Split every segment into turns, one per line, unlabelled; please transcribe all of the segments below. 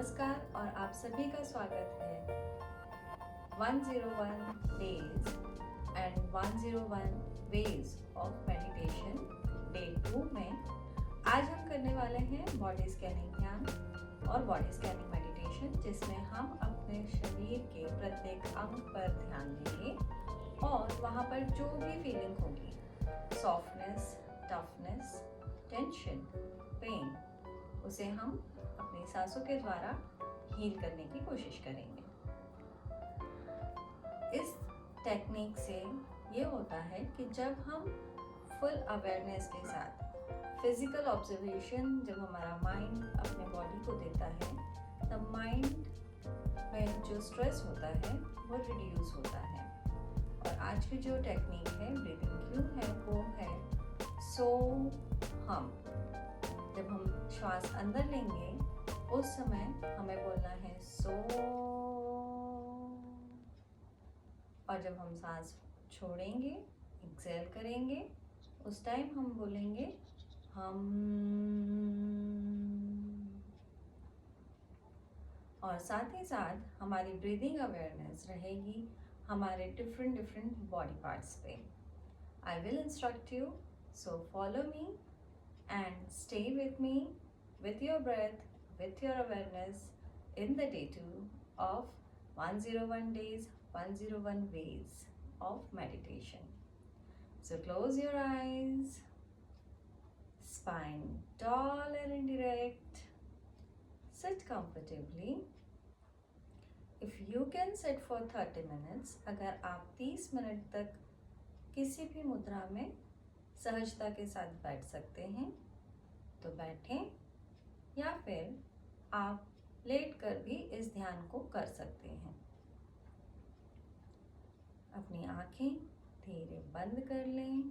नमस्कार और आप सभी का स्वागत है 101 days and 101 ways of meditation day 2 में आज हम करने वाले हैं बॉडी स्कैनिंग ध्यान और बॉडी स्कैनिंग मेडिटेशन, जिसमें हम अपने शरीर के प्रत्येक अंग पर ध्यान देंगे और वहाँ पर जो भी फीलिंग होगी, सॉफ्टनेस, टफनेस, टेंशन, पेन, उसे हम अपनी सांसों के द्वारा हील करने की कोशिश करेंगे। इस टेक्निक से ये होता है कि जब हम फुल अवेयरनेस के साथ फिजिकल ऑब्जर्वेशन, जब हमारा माइंड अपने बॉडी को देता है, तब माइंड में जो स्ट्रेस होता है वो रिड्यूस होता है। और आज की जो टेक्निक है, ब्रीदिंग क्यू है, वो है सो हम। जब हम श्वास अंदर लेंगे उस समय हमें बोलना है सो, और जब हम सांस छोड़ेंगे, एक्सेल करेंगे, उस टाइम हम बोलेंगे हम। और साथ ही साथ हमारी ब्रीदिंग अवेयरनेस रहेगी हमारे डिफरेंट बॉडी पार्ट्स पे। I will instruct you, so follow me and stay with me with your breath, with your awareness in the day 2 of 101 days, 101 ways of meditation. So close your eyes, spine tall and erect, sit comfortably. If you can sit for 30 minutes, अगर आप 30 minute तक किसी भी मुद्रा में सहजता के साथ बैठ सकते हैं तो बैठें, या फिर आप लेट कर भी इस ध्यान को कर सकते हैं। अपनी आंखें धीरे बंद कर लें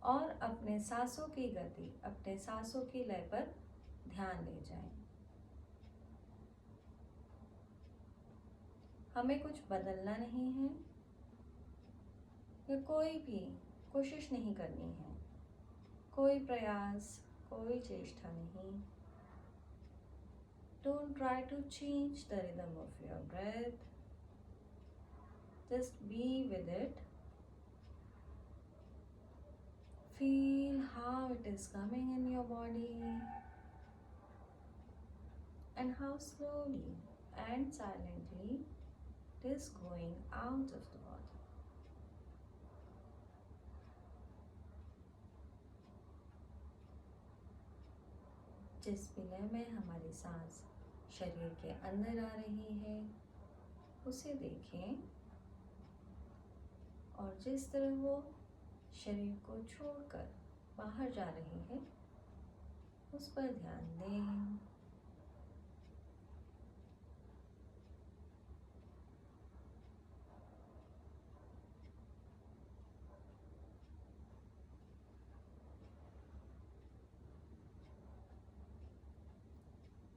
और अपने सांसों की गति, अपने सांसों की लय पर ध्यान ले जाएं। हमें कुछ बदलना नहीं है या कोई भी कोशिश नहीं करनी है, कोई प्रयास, कोई चेष्टा नहीं। Don't try to change the rhythm of your breath. Just be with it. Feel how it is coming in your body and how slowly and silently it is going out of the body. जिस विलय में हमारी सांस शरीर के अंदर आ रही है उसे देखें, और जिस तरह वो शरीर को छोड़कर बाहर जा रही है उस पर ध्यान दें।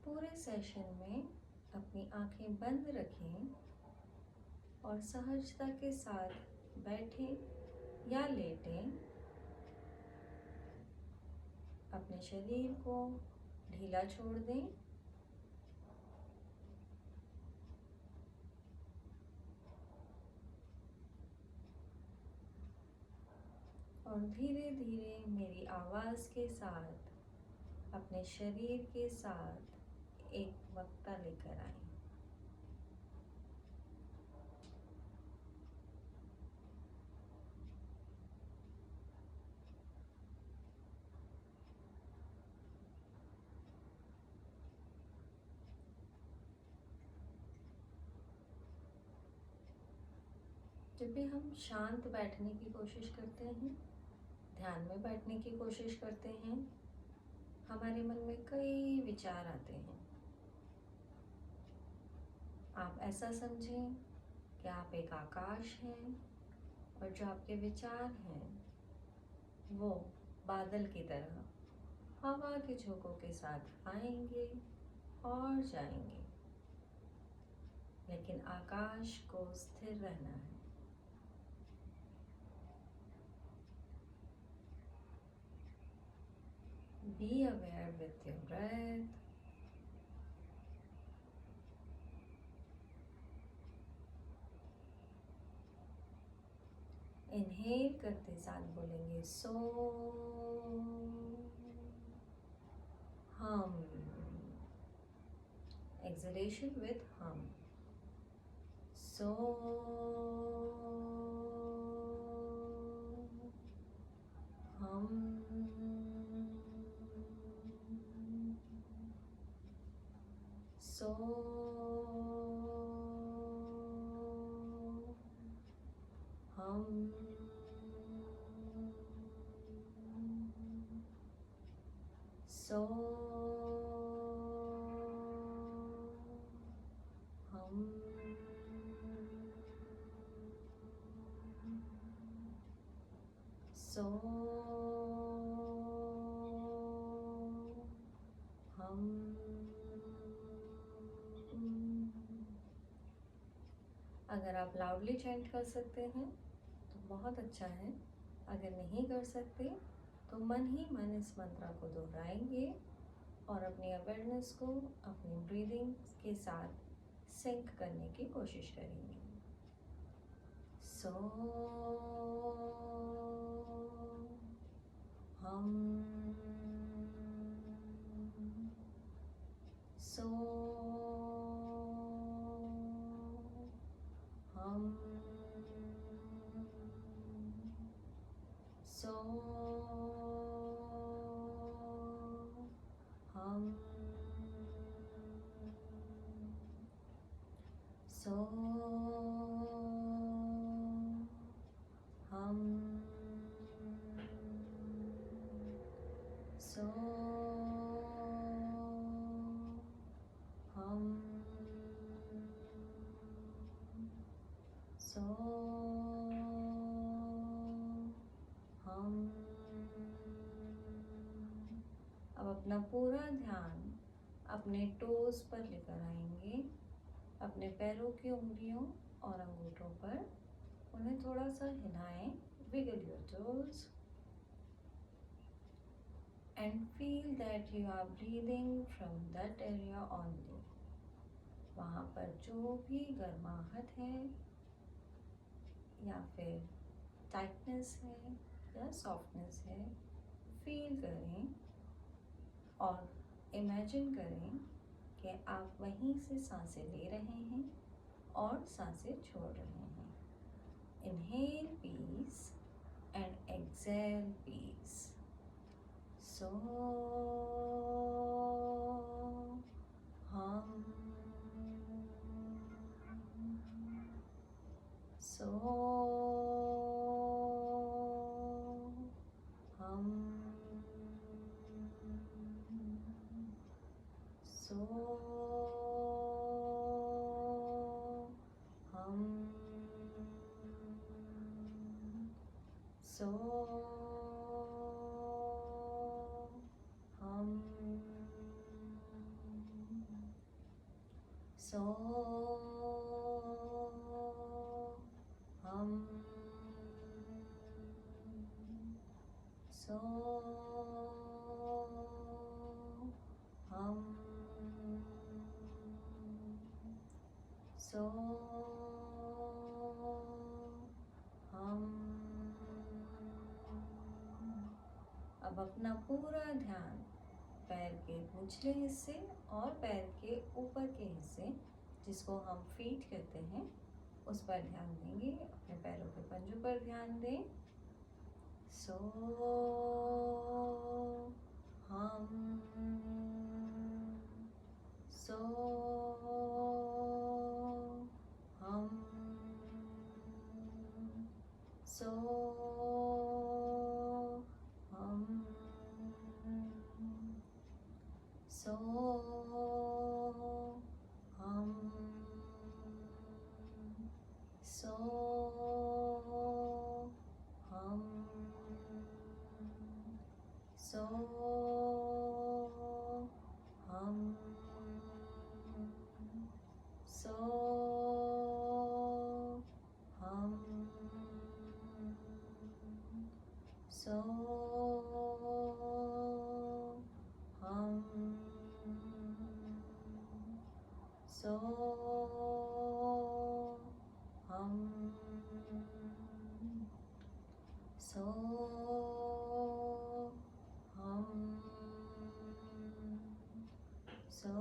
पूरे सेशन में अपनी आंखें बंद रखें और सहजता के साथ बैठें या लेटें। अपने शरीर को ढीला छोड़ दें और धीरे धीरे मेरी आवाज़ के साथ अपने शरीर के साथ एक वक्ता लेकर आए। जब भी हम शांत बैठने की कोशिश करते हैं, ध्यान में बैठने की कोशिश करते हैं, हमारे मन में कई विचार आते हैं। आप ऐसा समझें कि आप एक आकाश हैं और जो आपके विचार हैं वो बादल की तरह हवा के झोंकों के साथ आएंगे और जाएंगे, लेकिन आकाश को स्थिर रहना है। Be aware with your breath. Inhale करते साथ बोलेंगे सो हम. Exhalation with hum. So hum. So hum. So hum. So hum. अगर आप लाउडली चैंट कर सकते हैं तो बहुत अच्छा है. अगर नहीं कर सकते तो मन ही मन इस मंत्र को दोहराएंगे और अपनी अवेयरनेस को अपनी ब्रीदिंग के साथ सिंक करने की कोशिश करेंगे. सो हम. सो हम. सो हम. सो हम. सो हम. सो हम. अब अपना पूरा ध्यान अपने टोज पर लेकर आएंगे, अपने पैरों की उंगलियों और अंगूठों पर. उन्हें थोड़ा सा हिलाएं. Wiggle your toes and feel that you are breathing from that area only. वहाँ पर जो भी गर्माहट है या फिर टाइटनेस है या सॉफ्टनेस है, फील करें और इमेजिन करें कि आप वहीं से सांसें ले रहे हैं और सांसें छोड़ रहे हैं. Inhale peace and exhale peace. सो हम. सो हम. सो हम. सो हम. सो हम. सो हम. सो हम. अब अपना पूरा ध्यान पैर के निचले हिस्से और पैर के ऊपर के हिस्से, जिसको हम फीट कहते हैं, उस पर ध्यान देंगे. अपने पैरों के पंजों पर ध्यान दें. सो हम. सो हम. सो हम. सो हम. सो हम. सो हम. सो हम. सो So hum. So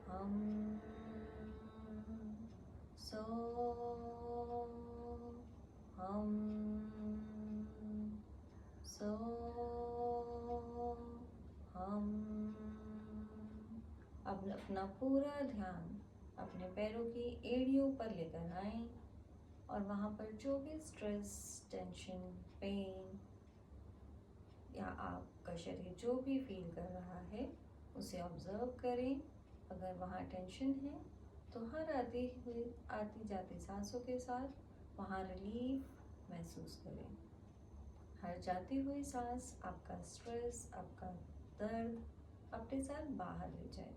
hum. So hum. So hum. अब अपना पूरा ध्यान अपने पैरों की एड़ियों पर लेकर आएं और वहाँ पर जो भी स्ट्रेस, टेंशन, पेन या आपका शरीर जो भी फील कर रहा है उसे ऑब्जर्व करें। अगर वहाँ टेंशन है तो हर आती जाती सांसों के साथ वहाँ रिलीफ महसूस करें। हर जाती हुई सांस आपका स्ट्रेस, आपका दर्द अपने साथ बाहर ले जाए।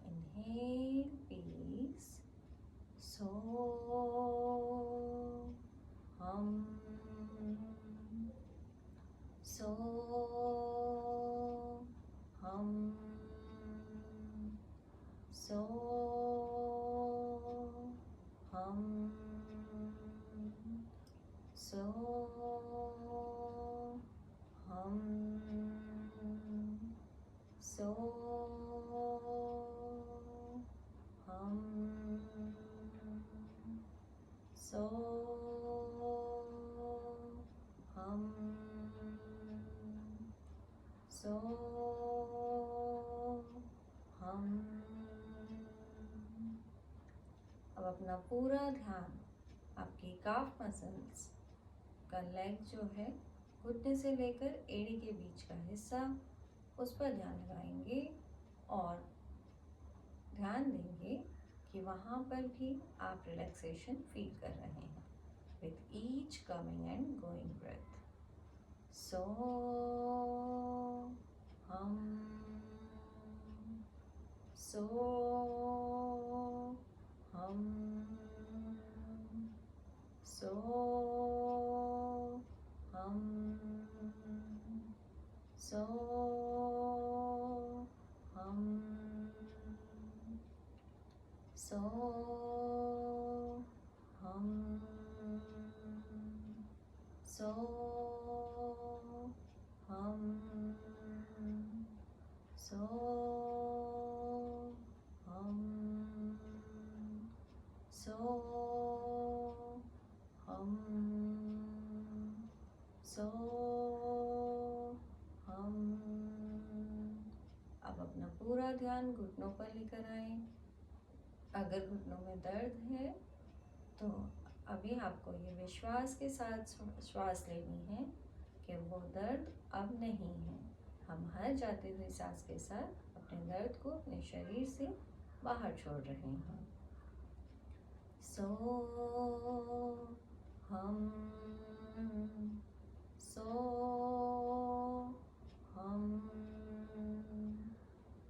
Inhale peace. So hum. So hum. So hum. So hum. So hum. So hum. So hum. अब अपना पूरा ध्यान आपकी काफ मसल्स का लेग जो है घुटने से लेकर एड़ी के बीच का हिस्सा उस पर ध्यान लगाएंगे और ध्यान देंगे कि वहाँ पर भी आप रिलैक्सेशन फील कर रहे हैं with each coming and going breath. So hum. So hum. So hum. So hum. So hum. So hum. So hum. So hum. So hum. अब अपना पूरा ध्यान घुटनों पर लेकर आए। अगर घुटनों में दर्द है तो अभी आपको ये विश्वास के साथ श्वास लेनी है कि वो दर्द अब नहीं है। हम हर जाती हुई सांस के साथ अपने दर्द को अपने शरीर से बाहर छोड़ रहे हैं। So hum. So hum.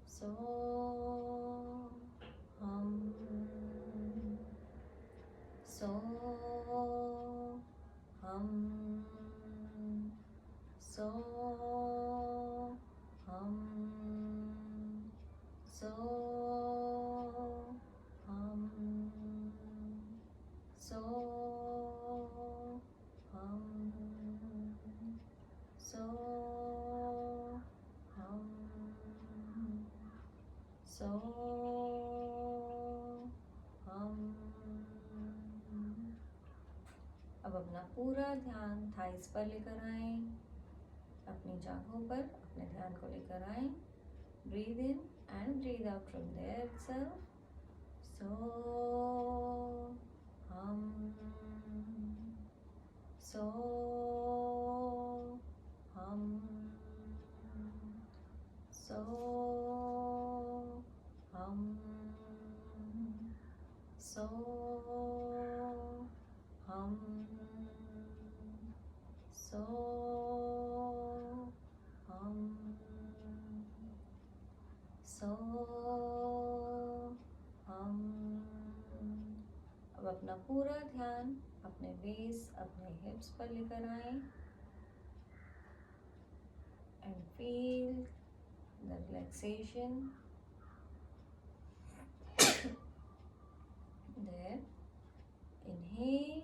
So hum. So hum. So hum. So hum. So hum. So hum. So hum. अब अपना पूरा ध्यान थाइस पर लेकर आए। अपनी जांघों पर अपने ध्यान को लेकर आए। Breathe in and breathe out from there itself. So hum. So hum. So hum. So hum. So hum. So hum. अब अपना पूरा ध्यान अपने बेस, अपने हिप्स पर लेकर आए and feel the relaxation there. Inhale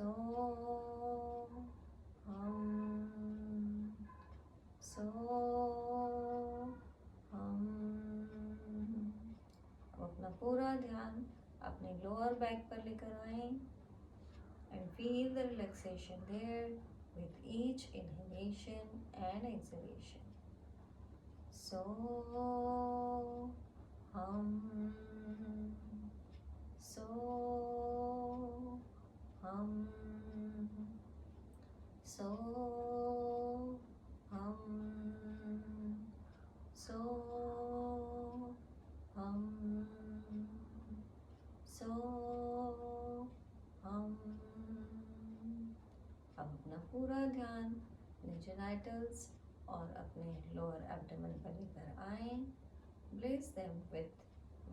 so hum, so hum. अब अपना पूरा ध्यान अपने लोअर बैक पर लेकर आए and feel the relaxation there with each inhalation and exhalation. So hum, so hum, so hum, so hum, so hum. अब अपना पूरा ध्यान अपने जेनाइटल्स और अपने लोअर एब्डोमेन पर लेकर आए. Bless them with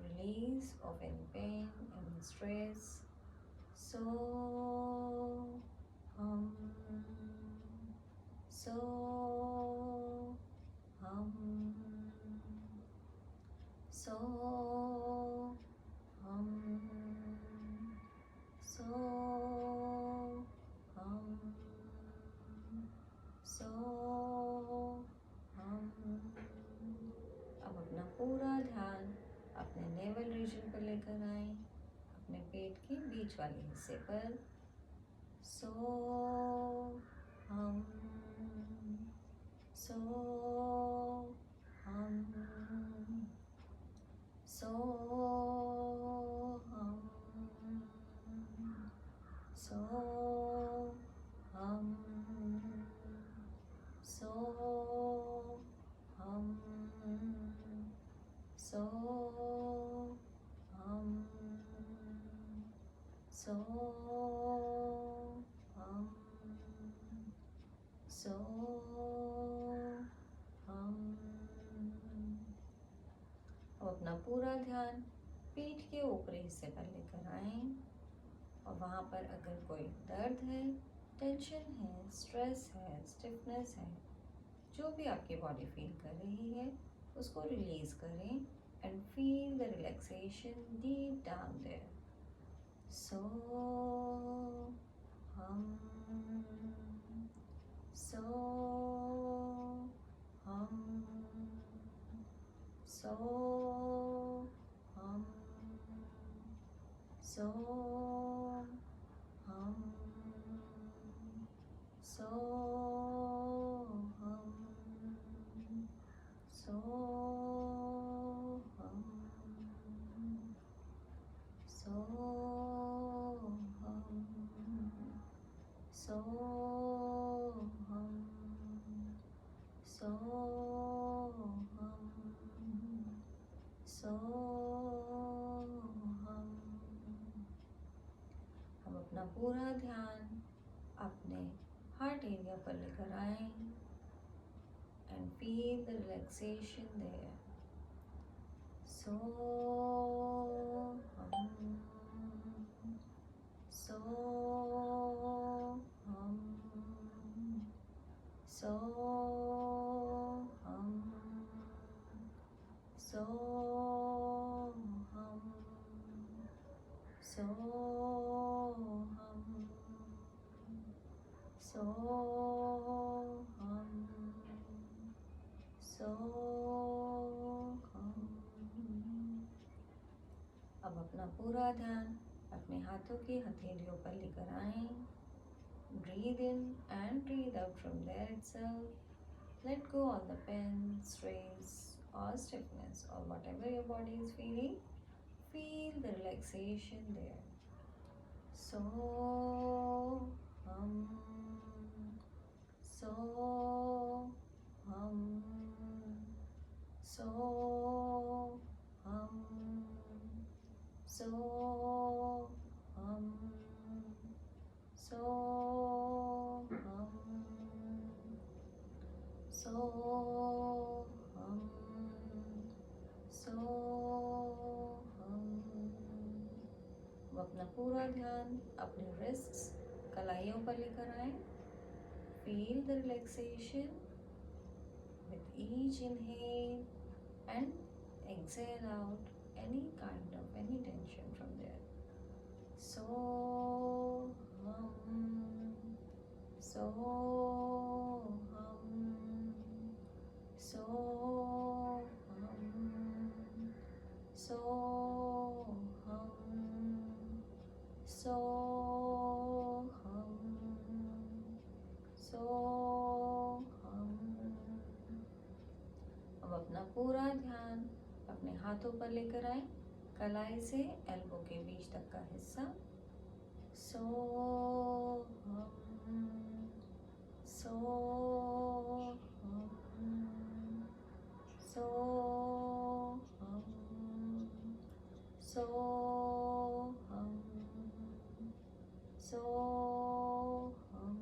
release of any pain, any stress. So hum, so hum, so hum, so hum, so hum. अब अपना पूरा ध्यान अपने नेवल रीजन पर लेकर आए, अपने पेट के बीच वाले हिस्से पर. So hum, so hum, so hum, so hum, so hum, so hum, so hum, so hum. अब अपना पूरा ध्यान पीठ के ऊपरी हिस्से पर लेकर आए और वहाँ पर अगर कोई दर्द है, टेंशन है, स्ट्रेस है, स्टिफनेस है, जो भी आपकी बॉडी फील कर रही है उसको रिलीज करें and feel the relaxation deep down there. So hum, so hum, so hum, so hum, so hum, so hum, so hum, so hum, so hum, so hum. अब अपना पूरा ध्यान अपने हार्ट एरिया पर लेकर आए and feel the relaxation there. So hum, so hum, so hum, so hum, so hum, so hum, so hum. अब अपना पूरा ध्यान अपने हाथों की हथेलियों पर लेकर आए. Breathe in and breathe out from there itself. Let go all the pain, stress or stiffness or whatever your body is feeling. Feel the relaxation there. So hum, so hum, so hum, so hum, so hum, so hum, so hum. वो अपना पूरा ध्यान अपने रिस्ट्स कलाइयों पर लेकर आए. Feel the relaxation with each inhale and exhale out any kind of any tension from there. So hum, अब अपना पूरा ध्यान अपने हाथों पर लेकर आए, कलाई से एल्बो के बीच तक का हिस्सा। सोहम, सोहम, सोहम, सोहम, सोहम,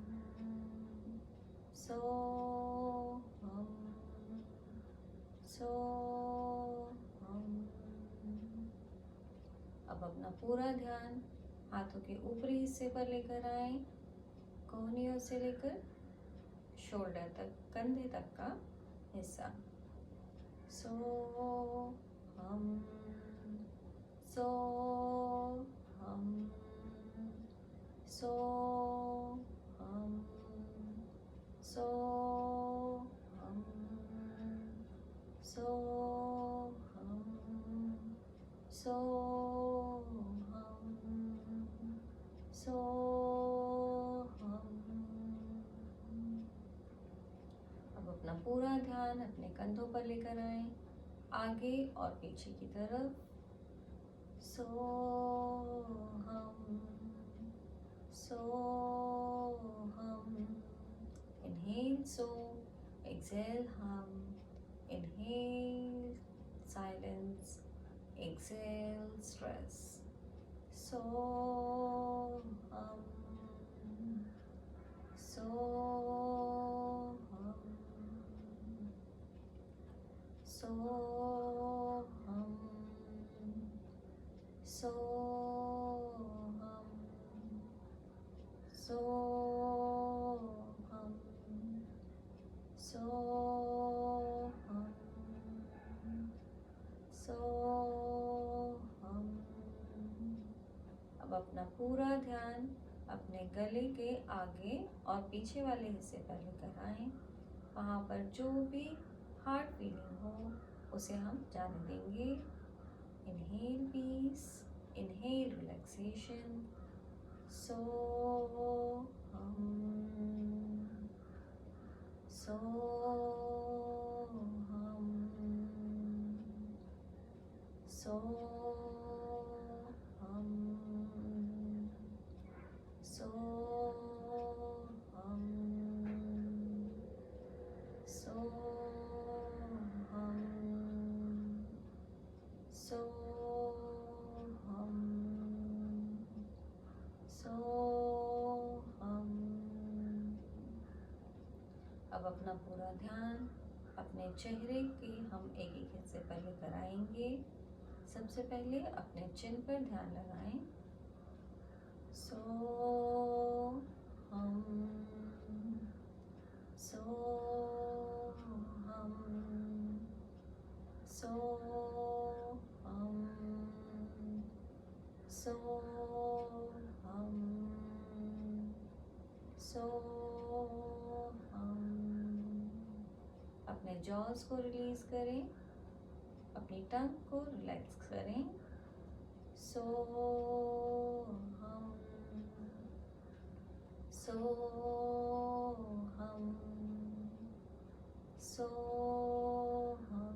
सोहम, सोहम। अब अपना पूरा ध्यान हाथों के ऊपरी हिस्से पर लेकर आए, कोहनियों से लेकर शोल्डर तक, कंधे तक का हिस्सा। सोहम, सोहम, सोहम, सोहम, सोहम, सोहम, सोहम। अब अपना पूरा ध्यान अपने कंधों पर लेकर आए, आगे और पीछे की तरफ। सोहम, सोहम। Inhale so, exhale hum. Inhale silence, exhale stress. Soham, soham, soham, soham, soham, soham, soham। अब अपना पूरा ध्यान अपने गले के आगे और पीछे वाले हिस्से पर लेकर आए। वहाँ पर जो भी हार्ट फीलिंग हो उसे हम जाने देंगे। Inhale peace, inhale relaxation. सोहम, सोहम, सोहम, सोहम, सोहम, सोहम, सोहम। अब अपना पूरा ध्यान अपने चेहरे के हम एक एक हिस्से पर लेकर आएंगे। सबसे पहले अपने चिन पर ध्यान लगाएं। सोहम, सोहम, सोहम, सोहम, सोहम। अपने जॉस को रिलीज करें, अपनी टंग को रिलैक्स करें। सोहम, सोहम, सोहम,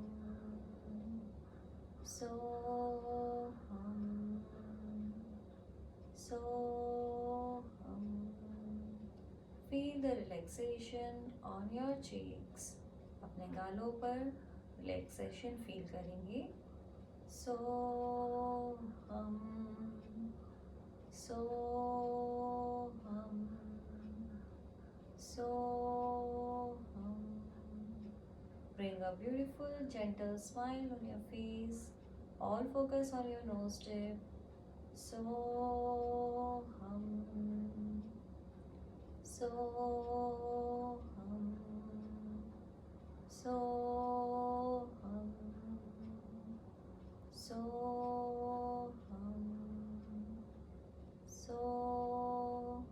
सोहम, सोहम। Feel the relaxation on your cheeks. अपने गालों पर रिलैक्सेशन फील करेंगे। सोहम, सोहम, सोहम। Bring a beautiful gentle smile on your face. All focus on your nose tip. Soham, soham, soham, soham, soham।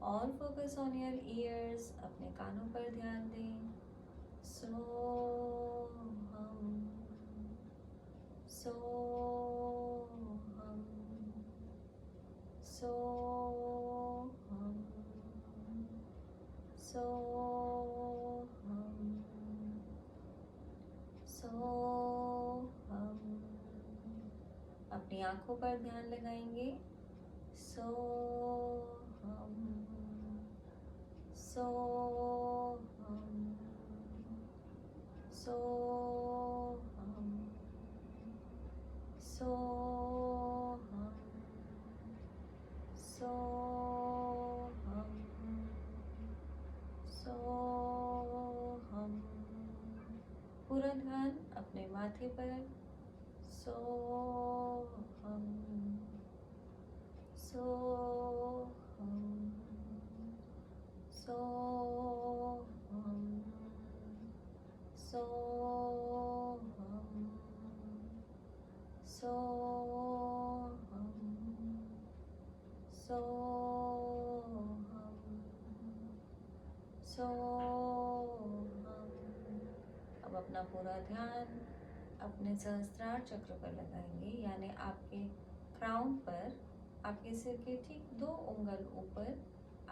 All focus on your ears. अपने कानों पर ध्यान दें. सोहम, सोहम, सोहम, सोहम, सोहम. अपनी आंखों पर ध्यान लगाएंगे. सोहम, सोहम, सोहम, सोहम, सोहम, सोहम. पूरा ध्यान अपने माथे पर. सोहम, सोहम, सोहम, सोहम, सोहम, सोहम, सोहम. अब अपना पूरा ध्यान अपने सहस्त्रार चक्र पर लगाएंगे, यानी आपके क्राउन पर. आपके सिर के ठीक 2 उंगल ऊपर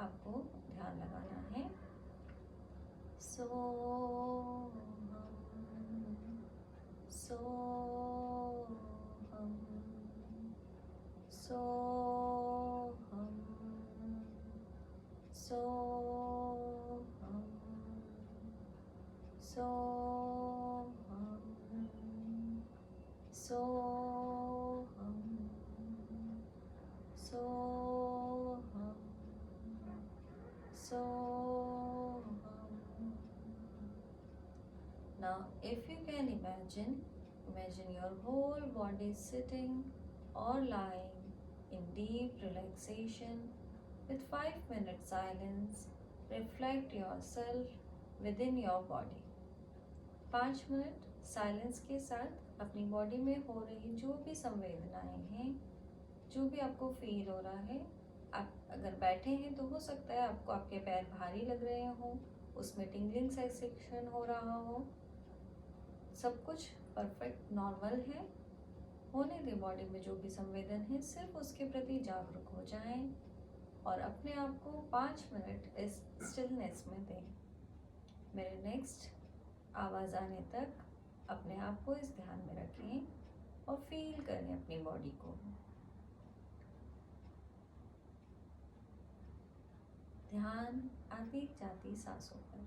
आपको ध्यान लगाना है. सोहम, सोहम, सोहम, सोहम, सोहम, सोहम, सोहम, सोहम. Now, if you can imagine your whole body sitting or lying in deep relaxation with 5-minute silence. Reflect yourself within your body. 5 minute silence के साथ अपनी बॉडी में हो रही जो भी संवेदनाएं हैं, जो भी आपको फील हो रहा है. आप अगर बैठे हैं तो हो सकता है आपको आपके पैर भारी लग रहे हों, उसमें टिंगलिंग सेंसेशन हो रहा हो. सब कुछ परफेक्ट नॉर्मल है. होने दें बॉडी में जो भी संवेदन है, सिर्फ उसके प्रति जागरूक हो जाएं और अपने आप को 5 मिनट इस स्टिलनेस में दें. मेरे नेक्स्ट आवाज़ आने तक अपने आप को इस ध्यान में रखें और फील करें अपनी बॉडी को. ध्यान आती जाती सांसों पर.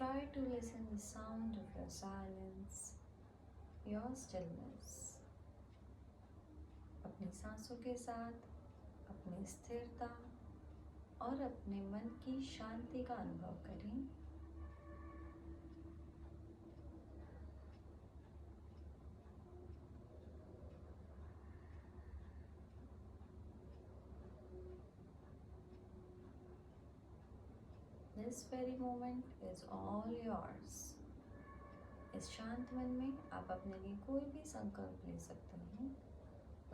Try to listen the sound of your silence, your stillness. अपनी सांसों के साथ अपनी स्थिरता और अपने मन की शांति का अनुभव करें। This very moment is all yours. इस शांत मन में आप अपने लिए कोई भी संकल्प ले सकते हैं।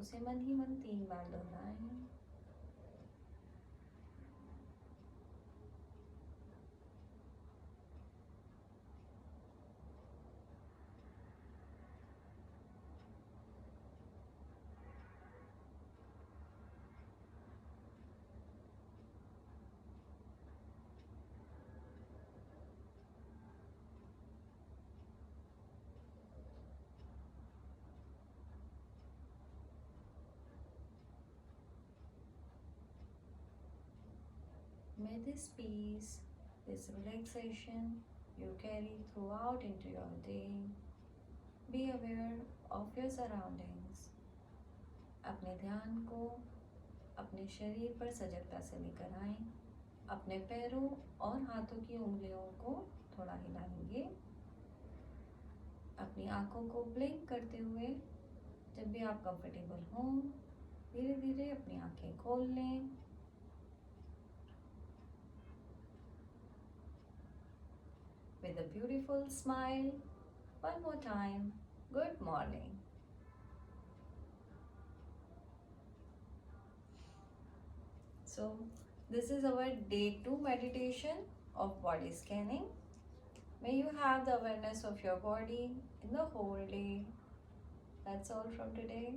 उसे मन ही मन 3 बार दोहराएं। May this peace, this relaxation you carry throughout into your day. Be aware of your surroundings. अपने ध्यान को अपने शरीर पर सजगता से लेकर आएं। अपने पैरों और हाथों की उंगलियों को थोड़ा हिलाएंगे। अपनी आंखों को ब्लिंक करते हुए जब भी आप कंफर्टेबल हों धीरे धीरे अपनी आंखें खोल लें। With a beautiful smile, one more time, good morning. So, this is our day 2 meditation of body scanning. May you have the awareness of your body in the whole day. That's all from today.